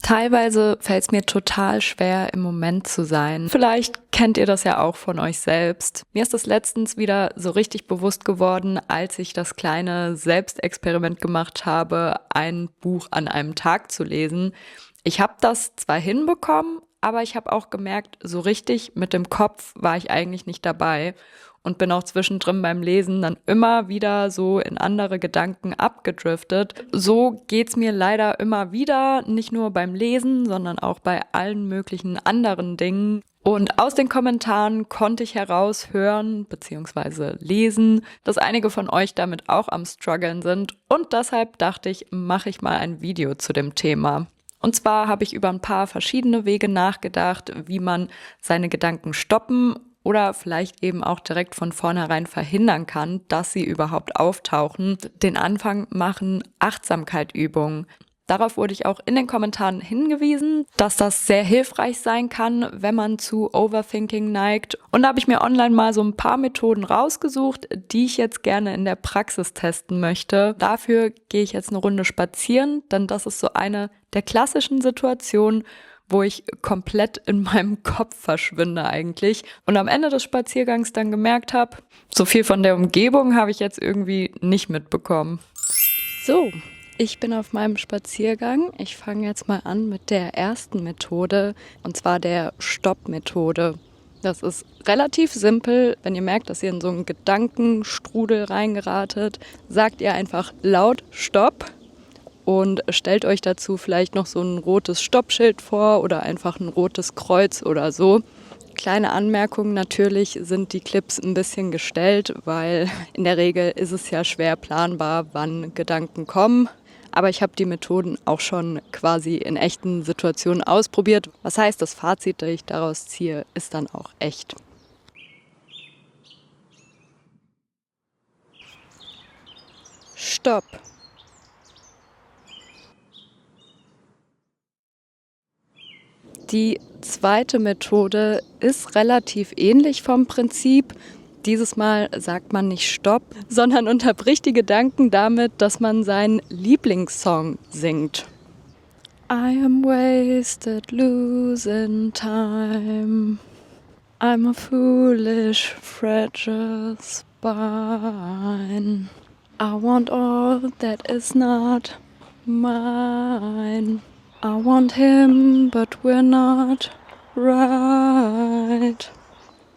Teilweise fällt es mir total schwer, im Moment zu sein. Vielleicht kennt ihr das ja auch von euch selbst. Mir ist das letztens wieder so richtig bewusst geworden, als ich das kleine Selbstexperiment gemacht habe, ein Buch an einem Tag zu lesen. Ich habe das zwar hinbekommen, aber ich habe auch gemerkt, so richtig mit dem Kopf war ich eigentlich nicht dabei. Und bin auch zwischendrin beim Lesen dann immer wieder so in andere Gedanken abgedriftet. So geht's mir leider immer wieder, nicht nur beim Lesen, sondern auch bei allen möglichen anderen Dingen. Und aus den Kommentaren konnte ich heraushören bzw. lesen, dass einige von euch damit auch am Struggeln sind. Und deshalb dachte ich, mache ich mal ein Video zu dem Thema. Und zwar habe ich über ein paar verschiedene Wege nachgedacht, wie man seine Gedanken stoppen oder vielleicht eben auch direkt von vornherein verhindern kann, dass sie überhaupt auftauchen. Den Anfang machen Achtsamkeitübungen. Darauf wurde ich auch in den Kommentaren hingewiesen, dass das sehr hilfreich sein kann, wenn man zu Overthinking neigt. Und da habe ich mir online mal so ein paar Methoden rausgesucht, die ich jetzt gerne in der Praxis testen möchte. Dafür gehe ich jetzt eine Runde spazieren, denn das ist so eine der klassischen Situationen, wo ich komplett in meinem Kopf verschwinde eigentlich und am Ende des Spaziergangs dann gemerkt habe, so viel von der Umgebung habe ich jetzt irgendwie nicht mitbekommen. So, ich bin auf meinem Spaziergang. Ich fange jetzt mal an mit der ersten Methode, und zwar der Stopp-Methode. Das ist relativ simpel. Wenn ihr merkt, dass ihr in so einen Gedankenstrudel reingeratet, sagt ihr einfach laut Stopp. Und stellt euch dazu vielleicht noch so ein rotes Stoppschild vor oder einfach ein rotes Kreuz oder so. Kleine Anmerkung, natürlich sind die Clips ein bisschen gestellt, weil in der Regel ist es ja schwer planbar, wann Gedanken kommen. Aber ich habe die Methoden auch schon quasi in echten Situationen ausprobiert. Was heißt, das Fazit, das ich daraus ziehe, ist dann auch echt. Stopp. Die zweite Methode ist relativ ähnlich vom Prinzip. Dieses Mal sagt man nicht Stopp, sondern unterbricht die Gedanken damit, dass man seinen Lieblingssong singt. I am wasted losing time. I'm a foolish, fragile spine. I want all that is not mine. I want him, but we're not right.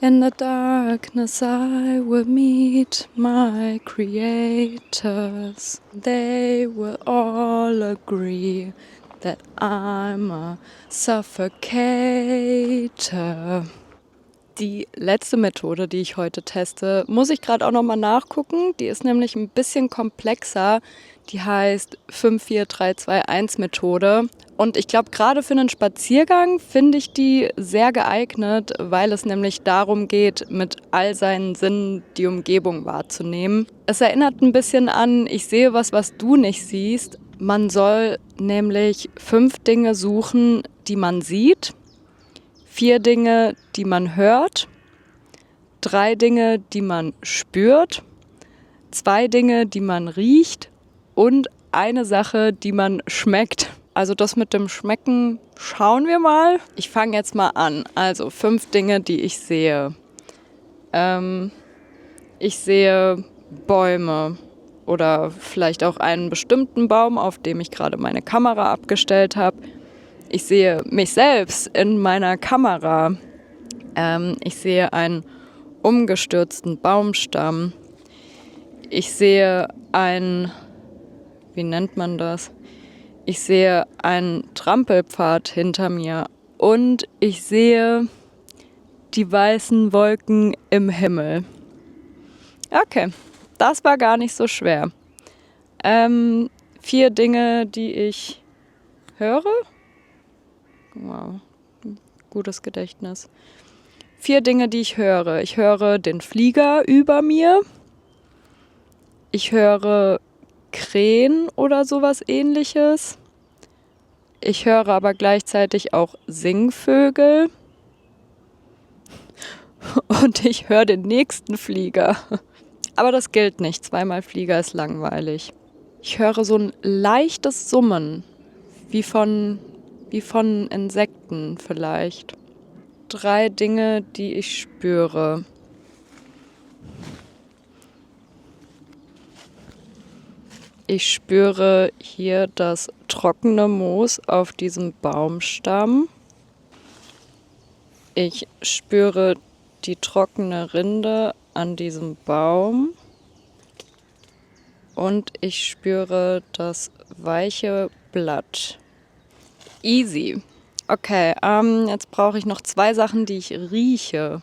In the darkness I will meet my creators. They will all agree that I'm a suffocator. Die letzte Methode, die ich heute teste, muss ich gerade auch nochmal nachgucken. Die ist nämlich ein bisschen komplexer. Die heißt 5-4-3-2-1-Methode. Und ich glaube, gerade für einen Spaziergang finde ich die sehr geeignet, weil es nämlich darum geht, mit all seinen Sinnen die Umgebung wahrzunehmen. Es erinnert ein bisschen an, ich sehe was, was du nicht siehst. Man soll nämlich 5 Dinge suchen, die man sieht, 4 Dinge, die man hört, 3 Dinge, die man spürt, 2 Dinge, die man riecht und eine Sache, die man schmeckt. Also das mit dem Schmecken schauen wir mal. Ich fange jetzt mal an. Also 5 Dinge, die ich sehe. Ich sehe Bäume oder vielleicht auch einen bestimmten Baum, auf dem ich gerade meine Kamera abgestellt habe. Ich sehe mich selbst in meiner Kamera. Ich sehe einen umgestürzten Baumstamm. Ich sehe wie nennt man das? Ich sehe einen Trampelpfad hinter mir und ich sehe die weißen Wolken im Himmel. Okay, das war gar nicht so schwer. 4 Dinge, die ich höre. Wow, gutes Gedächtnis. 4 Dinge, die ich höre. Ich höre den Flieger über mir. Ich höre Krähen oder sowas Ähnliches. Ich höre aber gleichzeitig auch Singvögel. Und ich höre den nächsten Flieger. Aber das gilt nicht. 2-mal Flieger ist langweilig. Ich höre so ein leichtes Summen, wie von wie von Insekten vielleicht. 3 Dinge, die ich spüre. Ich spüre hier das trockene Moos auf diesem Baumstamm. Ich spüre die trockene Rinde an diesem Baum. Und ich spüre das weiche Blatt. Easy. Okay, jetzt brauche ich noch 2 Sachen, die ich rieche.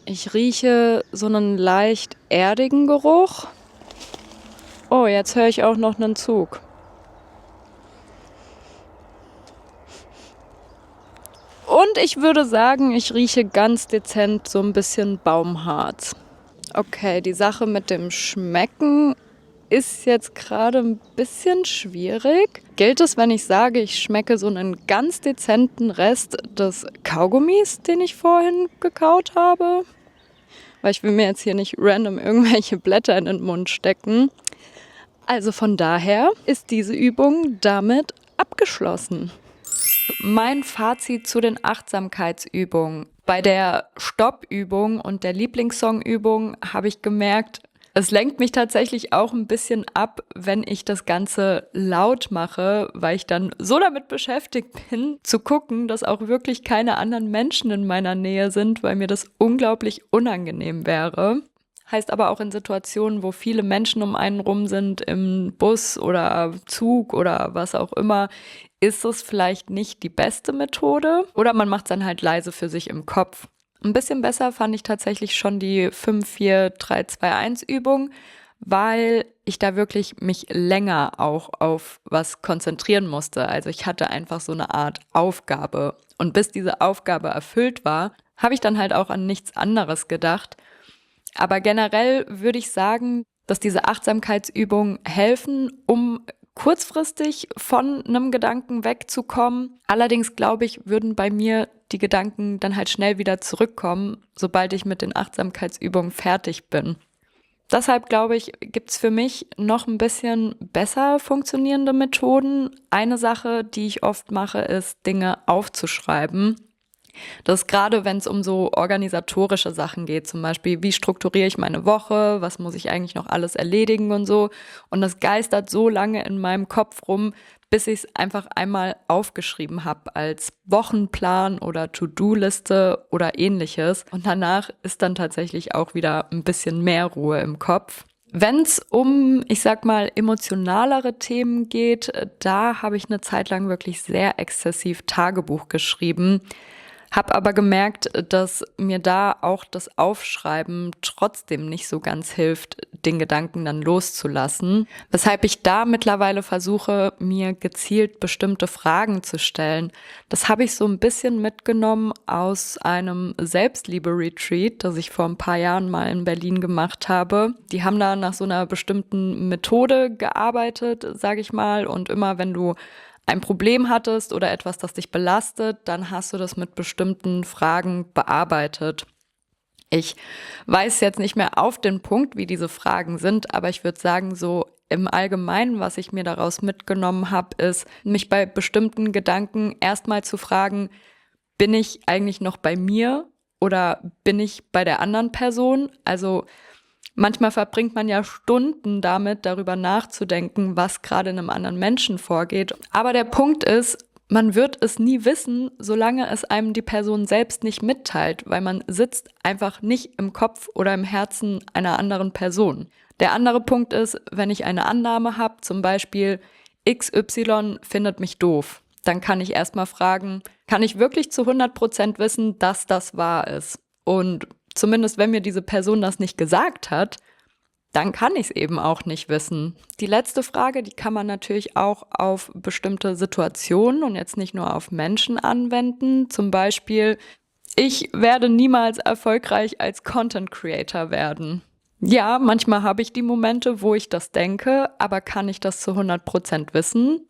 Ich rieche so einen leicht erdigen Geruch. Oh, jetzt höre ich auch noch einen Zug. Und ich würde sagen, ich rieche ganz dezent so ein bisschen Baumharz. Okay, die Sache mit dem Schmecken ist jetzt gerade ein bisschen schwierig. Gilt es, wenn ich sage, ich schmecke so einen ganz dezenten Rest des Kaugummis, den ich vorhin gekaut habe? Weil ich will mir jetzt hier nicht random irgendwelche Blätter in den Mund stecken. Also von daher ist diese Übung damit abgeschlossen. Mein Fazit zu den Achtsamkeitsübungen. Bei der Stoppübung und der Lieblingssongübung habe ich gemerkt, es lenkt mich tatsächlich auch ein bisschen ab, wenn ich das Ganze laut mache, weil ich dann so damit beschäftigt bin, zu gucken, dass auch wirklich keine anderen Menschen in meiner Nähe sind, weil mir das unglaublich unangenehm wäre. Heißt aber auch in Situationen, wo viele Menschen um einen rum sind, im Bus oder Zug oder was auch immer, ist es vielleicht nicht die beste Methode. Oder man macht es dann halt leise für sich im Kopf. Ein bisschen besser fand ich tatsächlich schon die 5-4-3-2-1-Übung, weil ich da wirklich mich länger auch auf was konzentrieren musste. Also ich hatte einfach so eine Art Aufgabe. Und bis diese Aufgabe erfüllt war, habe ich dann halt auch an nichts anderes gedacht. Aber generell würde ich sagen, dass diese Achtsamkeitsübungen helfen, um kurzfristig von einem Gedanken wegzukommen. Allerdings glaube ich, würden bei mir die Gedanken dann halt schnell wieder zurückkommen, sobald ich mit den Achtsamkeitsübungen fertig bin. Deshalb glaube ich, gibt es für mich noch ein bisschen besser funktionierende Methoden. Eine Sache, die ich oft mache, ist, Dinge aufzuschreiben. Das ist gerade, wenn es um so organisatorische Sachen geht, zum Beispiel, wie strukturiere ich meine Woche, was muss ich eigentlich noch alles erledigen und so. Und das geistert so lange in meinem Kopf rum, bis ich es einfach einmal aufgeschrieben habe als Wochenplan oder To-Do-Liste oder ähnliches. Und danach ist dann tatsächlich auch wieder ein bisschen mehr Ruhe im Kopf. Wenn es um, ich sag mal, emotionalere Themen geht, da habe ich eine Zeit lang wirklich sehr exzessiv Tagebuch geschrieben. Hab aber gemerkt, dass mir da auch das Aufschreiben trotzdem nicht so ganz hilft, den Gedanken dann loszulassen. Weshalb ich da mittlerweile versuche, mir gezielt bestimmte Fragen zu stellen. Das habe ich so ein bisschen mitgenommen aus einem Selbstliebe-Retreat, das ich vor ein paar Jahren mal in Berlin gemacht habe. Die haben da nach so einer bestimmten Methode gearbeitet, sage ich mal. Und immer wenn du ein Problem hattest oder etwas, das dich belastet, dann hast du das mit bestimmten Fragen bearbeitet. Ich weiß jetzt nicht mehr auf den Punkt, wie diese Fragen sind, aber ich würde sagen, so im Allgemeinen, was ich mir daraus mitgenommen habe, ist, mich bei bestimmten Gedanken erstmal zu fragen, bin ich eigentlich noch bei mir oder bin ich bei der anderen Person? Also manchmal verbringt man ja Stunden damit, darüber nachzudenken, was gerade in einem anderen Menschen vorgeht. Aber der Punkt ist, man wird es nie wissen, solange es einem die Person selbst nicht mitteilt, weil man sitzt einfach nicht im Kopf oder im Herzen einer anderen Person. Der andere Punkt ist, wenn ich eine Annahme habe, zum Beispiel XY findet mich doof, dann kann ich erstmal fragen, kann ich wirklich zu 100% wissen, dass das wahr ist? Und zumindest wenn mir diese Person das nicht gesagt hat, dann kann ich es eben auch nicht wissen. Die letzte Frage, die kann man natürlich auch auf bestimmte Situationen und jetzt nicht nur auf Menschen anwenden. Zum Beispiel, ich werde niemals erfolgreich als Content Creator werden. Ja, manchmal habe ich die Momente, wo ich das denke, aber kann ich das zu 100% wissen?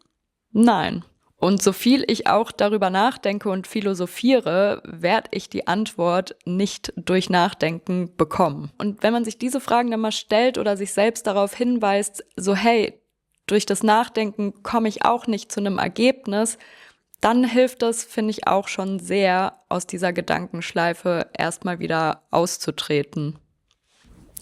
Nein. Und so viel ich auch darüber nachdenke und philosophiere, werde ich die Antwort nicht durch Nachdenken bekommen. Und wenn man sich diese Fragen dann mal stellt oder sich selbst darauf hinweist, so hey, durch das Nachdenken komme ich auch nicht zu einem Ergebnis, dann hilft es, finde ich, auch schon sehr, aus dieser Gedankenschleife erstmal wieder auszutreten.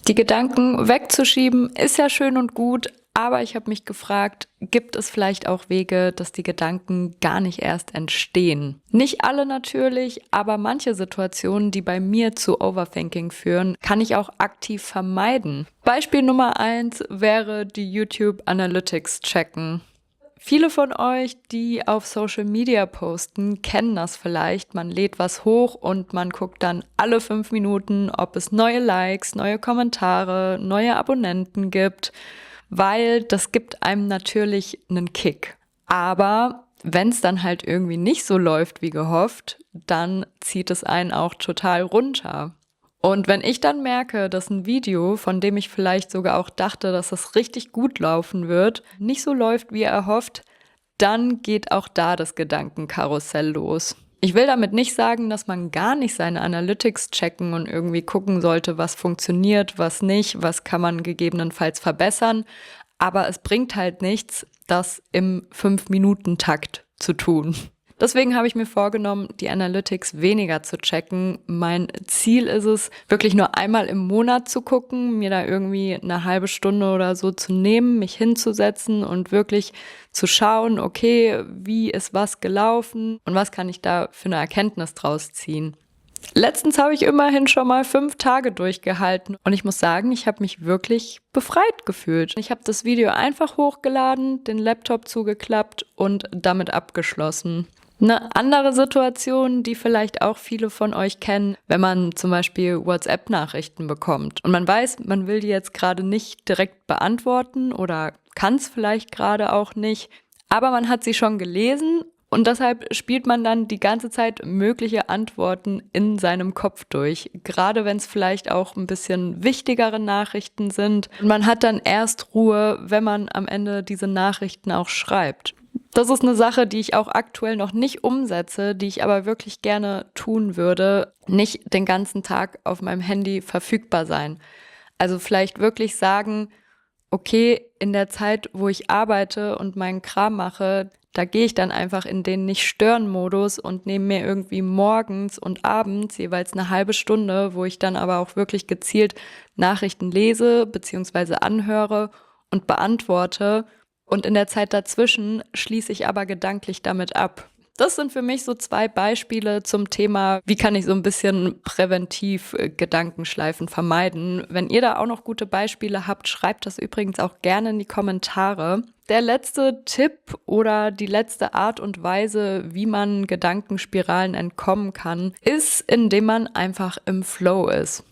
Die Gedanken wegzuschieben ist ja schön und gut, aber ich habe mich gefragt, gibt es vielleicht auch Wege, dass die Gedanken gar nicht erst entstehen? Nicht alle natürlich, aber manche Situationen, die bei mir zu Overthinking führen, kann ich auch aktiv vermeiden. Beispiel Nummer 1 wäre die YouTube Analytics checken. Viele von euch, die auf Social Media posten, kennen das vielleicht. Man lädt was hoch und man guckt dann alle 5 Minuten, ob es neue Likes, neue Kommentare, neue Abonnenten gibt, weil das gibt einem natürlich einen Kick. Aber wenn es dann halt irgendwie nicht so läuft wie gehofft, dann zieht es einen auch total runter. Und wenn ich dann merke, dass ein Video, von dem ich vielleicht sogar auch dachte, dass es richtig gut laufen wird, nicht so läuft, wie erhofft, dann geht auch da das Gedankenkarussell los. Ich will damit nicht sagen, dass man gar nicht seine Analytics checken und irgendwie gucken sollte, was funktioniert, was nicht, was kann man gegebenenfalls verbessern. Aber es bringt halt nichts, das im 5-Minuten-Takt zu tun. Deswegen habe ich mir vorgenommen, die Analytics weniger zu checken. Mein Ziel ist es, wirklich nur einmal im Monat zu gucken, mir da irgendwie eine halbe Stunde oder so zu nehmen, mich hinzusetzen und wirklich zu schauen, okay, wie ist was gelaufen und was kann ich da für eine Erkenntnis draus ziehen. Letztens habe ich immerhin schon mal 5 Tage durchgehalten und ich muss sagen, ich habe mich wirklich befreit gefühlt. Ich habe das Video einfach hochgeladen, den Laptop zugeklappt und damit abgeschlossen. Eine andere Situation, die vielleicht auch viele von euch kennen, wenn man zum Beispiel WhatsApp-Nachrichten bekommt und man weiß, man will die jetzt gerade nicht direkt beantworten oder kann es vielleicht gerade auch nicht, aber man hat sie schon gelesen und deshalb spielt man dann die ganze Zeit mögliche Antworten in seinem Kopf durch, gerade wenn es vielleicht auch ein bisschen wichtigere Nachrichten sind. Und man hat dann erst Ruhe, wenn man am Ende diese Nachrichten auch schreibt. Das ist eine Sache, die ich auch aktuell noch nicht umsetze, die ich aber wirklich gerne tun würde, nicht den ganzen Tag auf meinem Handy verfügbar sein. Also vielleicht wirklich sagen, okay, in der Zeit, wo ich arbeite und meinen Kram mache, da gehe ich dann einfach in den Nicht-Stören-Modus und nehme mir irgendwie morgens und abends jeweils eine halbe Stunde, wo ich dann aber auch wirklich gezielt Nachrichten lese bzw. anhöre und beantworte. Und in der Zeit dazwischen schließe ich aber gedanklich damit ab. Das sind für mich so 2 Beispiele zum Thema, wie kann ich so ein bisschen präventiv Gedankenschleifen vermeiden. Wenn ihr da auch noch gute Beispiele habt, schreibt das übrigens auch gerne in die Kommentare. Der letzte Tipp oder die letzte Art und Weise, wie man Gedankenspiralen entkommen kann, ist, indem man einfach im Flow ist.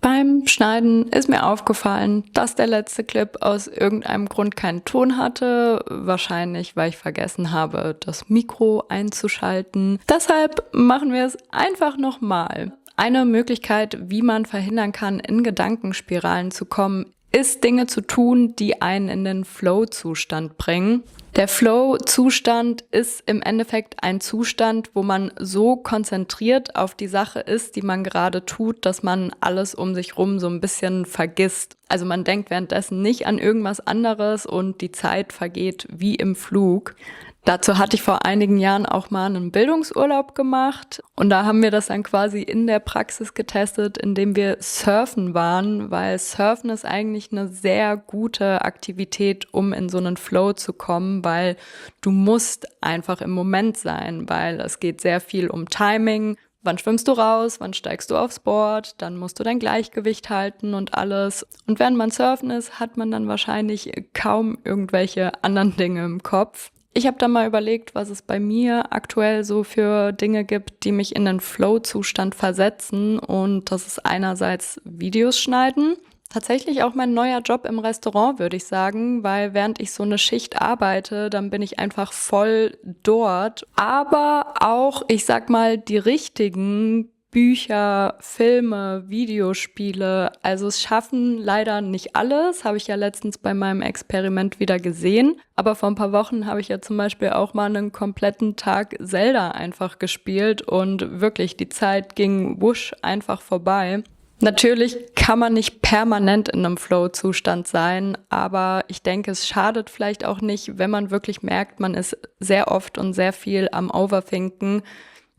Beim Schneiden ist mir aufgefallen, dass der letzte Clip aus irgendeinem Grund keinen Ton hatte. Wahrscheinlich, weil ich vergessen habe, das Mikro einzuschalten. Deshalb machen wir es einfach nochmal. Eine Möglichkeit, wie man verhindern kann, in Gedankenspiralen zu kommen, ist Dinge zu tun, die einen in den Flow-Zustand bringen. Der Flow-Zustand ist im Endeffekt ein Zustand, wo man so konzentriert auf die Sache ist, die man gerade tut, dass man alles um sich rum so ein bisschen vergisst. Also man denkt währenddessen nicht an irgendwas anderes und die Zeit vergeht wie im Flug. Dazu hatte ich vor einigen Jahren auch mal einen Bildungsurlaub gemacht und da haben wir das dann quasi in der Praxis getestet, indem wir surfen waren, weil Surfen ist eigentlich eine sehr gute Aktivität, um in so einen Flow zu kommen, weil du musst einfach im Moment sein, weil es geht sehr viel um Timing. Wann schwimmst du raus, wann steigst du aufs Board, dann musst du dein Gleichgewicht halten und alles. Und während man surfen ist, hat man dann wahrscheinlich kaum irgendwelche anderen Dinge im Kopf. Ich habe dann mal überlegt, was es bei mir aktuell so für Dinge gibt, die mich in den Flow-Zustand versetzen. Und das ist einerseits Videos schneiden. Tatsächlich auch mein neuer Job im Restaurant, würde ich sagen, weil während ich so eine Schicht arbeite, dann bin ich einfach voll dort. Aber auch, ich sag mal, die richtigen Bücher, Filme, Videospiele, also es schaffen leider nicht alles, habe ich ja letztens bei meinem Experiment wieder gesehen. Aber vor ein paar Wochen habe ich ja zum Beispiel auch mal einen kompletten Tag Zelda einfach gespielt und wirklich, die Zeit ging wusch einfach vorbei. Natürlich kann man nicht permanent in einem Flow-Zustand sein, aber ich denke, es schadet vielleicht auch nicht, wenn man wirklich merkt, man ist sehr oft und sehr viel am Overthinken,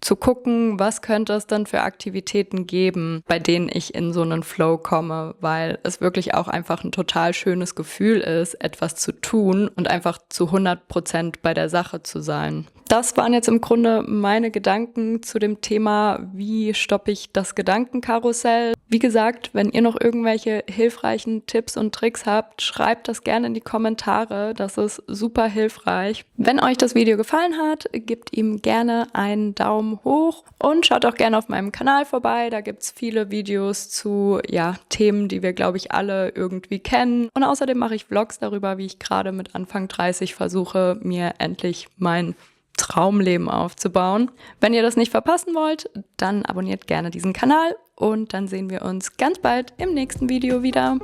zu gucken, was könnte es dann für Aktivitäten geben, bei denen ich in so einen Flow komme, weil es wirklich auch einfach ein total schönes Gefühl ist, etwas zu tun und einfach zu 100% bei der Sache zu sein. Das waren jetzt im Grunde meine Gedanken zu dem Thema, wie stoppe ich das Gedankenkarussell. Wie gesagt, wenn ihr noch irgendwelche hilfreichen Tipps und Tricks habt, schreibt das gerne in die Kommentare. Das ist super hilfreich. Wenn euch das Video gefallen hat, gebt ihm gerne einen Daumen hoch und schaut auch gerne auf meinem Kanal vorbei. Da gibt's viele Videos zu Themen, die wir, glaube ich, alle irgendwie kennen. Und außerdem mache ich Vlogs darüber, wie ich gerade mit Anfang 30 versuche, mir endlich mein Traumleben aufzubauen. Wenn ihr das nicht verpassen wollt, dann abonniert gerne diesen Kanal und dann sehen wir uns ganz bald im nächsten Video wieder.